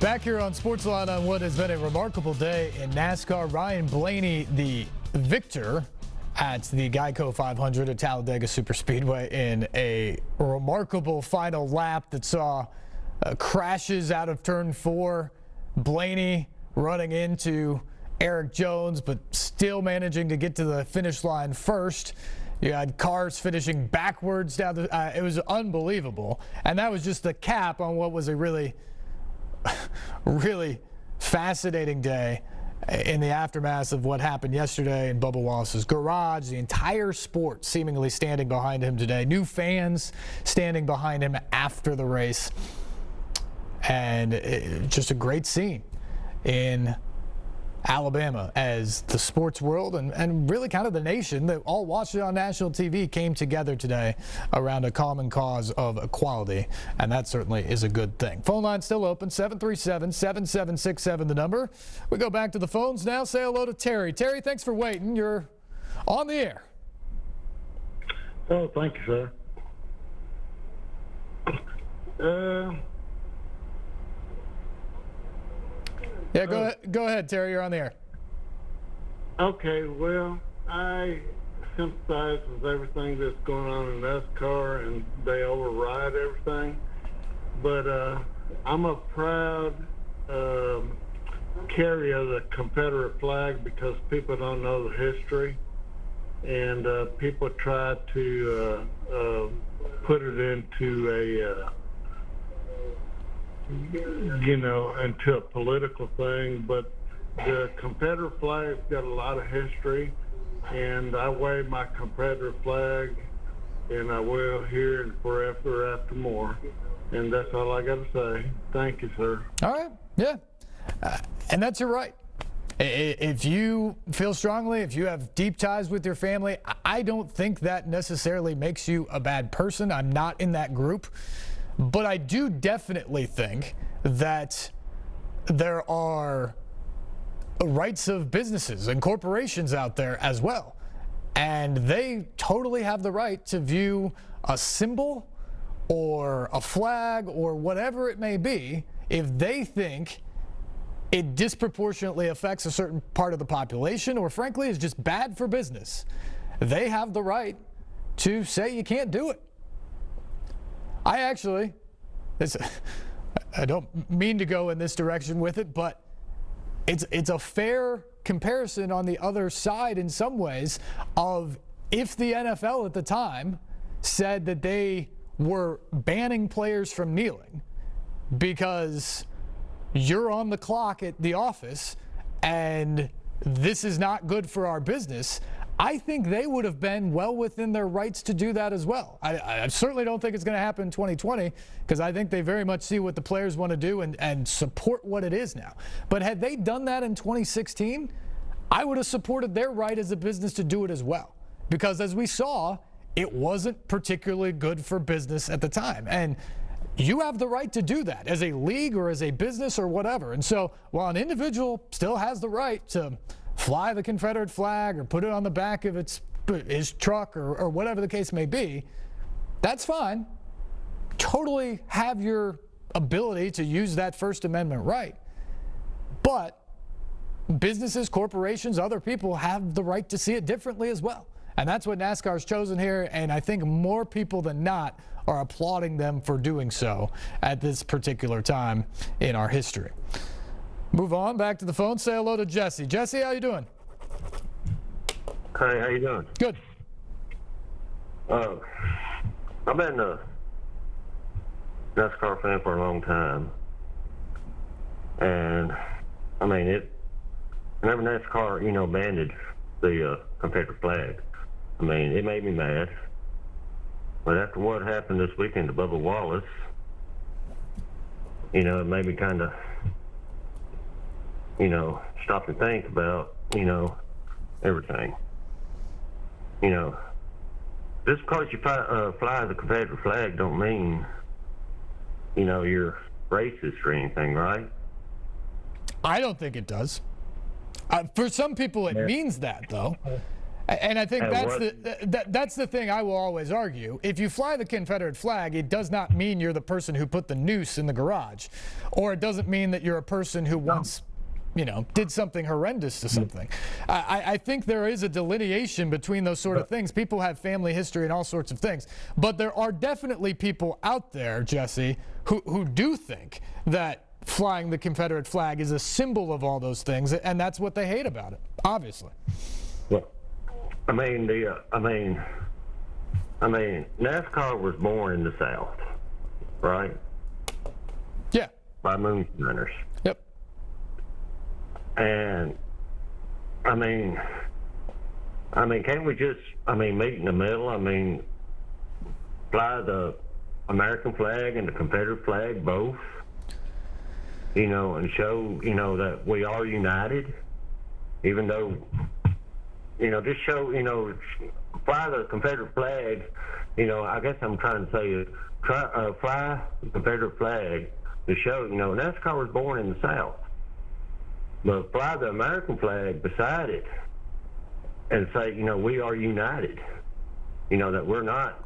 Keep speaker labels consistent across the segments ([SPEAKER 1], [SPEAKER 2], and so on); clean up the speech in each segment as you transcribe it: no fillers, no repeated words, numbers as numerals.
[SPEAKER 1] Back here on Sportsline on what has been a remarkable day in NASCAR. Ryan Blaney, the victor at the Geico 500 at Talladega Superspeedway in a remarkable final lap that saw crashes out of turn 4. Blaney running into Eric Jones, but still managing to get to the finish line first. You had cars finishing backwards down the. It was unbelievable, and that was just the cap on what was a really fascinating day in the aftermath of what happened yesterday in Bubba Wallace's garage. The entire sport seemingly standing behind him today. New fans standing behind him after the race. And just a great scene in Alabama as the sports world and really kind of the nation that all watched it on national TV came together today around a common cause of equality, and that certainly is a good thing. Phone line still open, 737-7767 the number. We go back to the phones now. Say hello to Terry. Terry, thanks for waiting. You're on the air.
[SPEAKER 2] Oh, thank you, sir.
[SPEAKER 1] Yeah, go ahead, Terry. You're on the air.
[SPEAKER 2] Okay, well, I sympathize with everything that's going on in NASCAR, and they override everything. But I'm a proud carrier of the Confederate flag because people don't know the history, and people try to put it into a into a political thing, but the Confederate flag's got a lot of history, and I wave my Confederate flag, and I will here and forever after more. And that's all I got to say. Thank you, sir.
[SPEAKER 1] All right. Yeah. And that's your right. If you feel strongly, if you have deep ties with your family, I don't think that necessarily makes you a bad person. I'm not in that group. But I do definitely think that there are rights of businesses and corporations out there as well. And they totally have the right to view a symbol or a flag or whatever it may be if they think it disproportionately affects a certain part of the population or frankly is just bad for business. They have the right to say you can't do it. I don't mean to go in this direction with it, but it's a fair comparison on the other side in some ways of if the NFL at the time said that they were banning players from kneeling because you're on the clock at the office and this is not good for our business, I think they would have been well within their rights to do that as well. I certainly don't think it's going to happen in 2020 because I think they very much see what the players want to do and support what it is now. But had they done that in 2016, I would have supported their right as a business to do it as well. Because as we saw, it wasn't particularly good for business at the time. And you have the right to do that as a league or as a business or whatever. And so while an individual still has the right to fly the Confederate flag or put it on the back of his truck or whatever the case may be, that's fine. Totally have your ability to use that First Amendment right. But businesses, corporations, other people have the right to see it differently as well. And that's what NASCAR's chosen here, and I think more people than not are applauding them for doing so at this particular time in our history. Move on back to the phone. Say hello to Jesse. Jesse, how you doing?
[SPEAKER 3] Hey, how you doing?
[SPEAKER 1] Good.
[SPEAKER 3] I've been a NASCAR fan for a long time, and I mean whenever NASCAR, banned the Confederate flag, I mean it made me mad. But after what happened this weekend to Bubba Wallace, it made me kind of stop and think about, everything. Just because you fly the Confederate flag don't mean, you're racist or anything, right?
[SPEAKER 1] I don't think it does. For some people, it means that, though. And I think
[SPEAKER 3] And
[SPEAKER 1] that's the thing I will always argue. If you fly the Confederate flag, it does not mean you're the person who put the noose in the garage, or it doesn't mean that you're a person who once, did something horrendous to something. I think there is a delineation between those sort of things. People have family history and all sorts of things, but there are definitely people out there, Jesse, who do think that flying the Confederate flag is a symbol of all those things, and that's what they hate about it, obviously.
[SPEAKER 3] Well, NASCAR was born in the South, right?
[SPEAKER 1] Yeah.
[SPEAKER 3] By moonshiners.
[SPEAKER 1] Yep.
[SPEAKER 3] And can't we just meet in the middle? Fly the American flag and the Confederate flag both, and show, that we are united, even though, just show, fly the Confederate flag, I guess I'm trying to say, fly the Confederate flag to show, NASCAR was born in the South. But fly the American flag beside it and say, we are united. That we're not,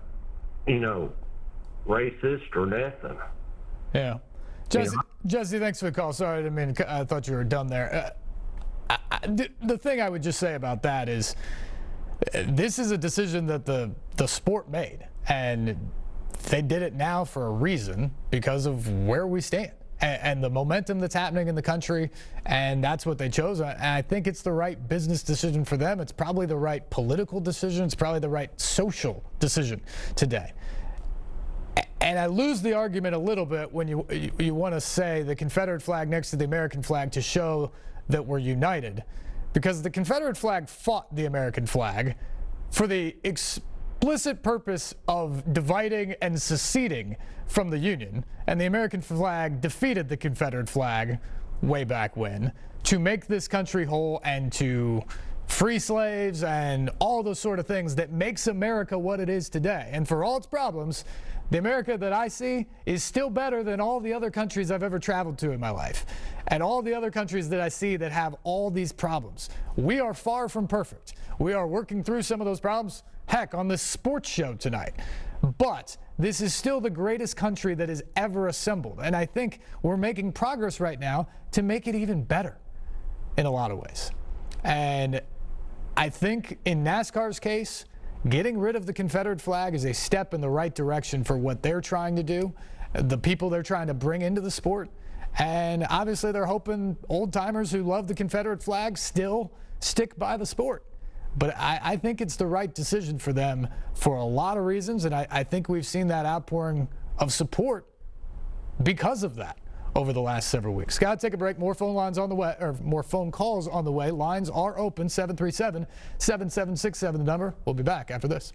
[SPEAKER 3] racist or nothing.
[SPEAKER 1] Yeah. Jesse, thanks for the call. Sorry, I thought you were done there. The thing I would just say about that is this is a decision that the sport made, and they did it now for a reason because of where we stand and the momentum that's happening in the country, and that's what they chose. And I think it's the right business decision for them. It's probably the right political decision. It's probably the right social decision today. And I lose the argument a little bit when you want to say the Confederate flag next to the American flag to show that we're united, because the Confederate flag fought the American flag for the explicit purpose of dividing and seceding from the Union, and the American flag defeated the Confederate flag way back when to make this country whole and to free slaves and all those sort of things that makes America what it is today. And for all its problems, the America that I see is still better than all the other countries I've ever traveled to in my life, and all the other countries that I see that have all these problems. We are far from perfect. We are working through some of those problems, heck, on this sports show tonight. But this is still the greatest country that has ever assembled, and I think we're making progress right now to make it even better in a lot of ways. And I think in NASCAR's case, getting rid of the Confederate flag is a step in the right direction for what they're trying to do, the people they're trying to bring into the sport. And obviously they're hoping old-timers who love the Confederate flag still stick by the sport. But I think it's the right decision for them for a lot of reasons, and I think we've seen that outpouring of support because of that over the last several weeks. Got to take a break. More phone lines on the way, or more phone calls on the way. Lines are open, 737-7767 the number. We'll be back after this.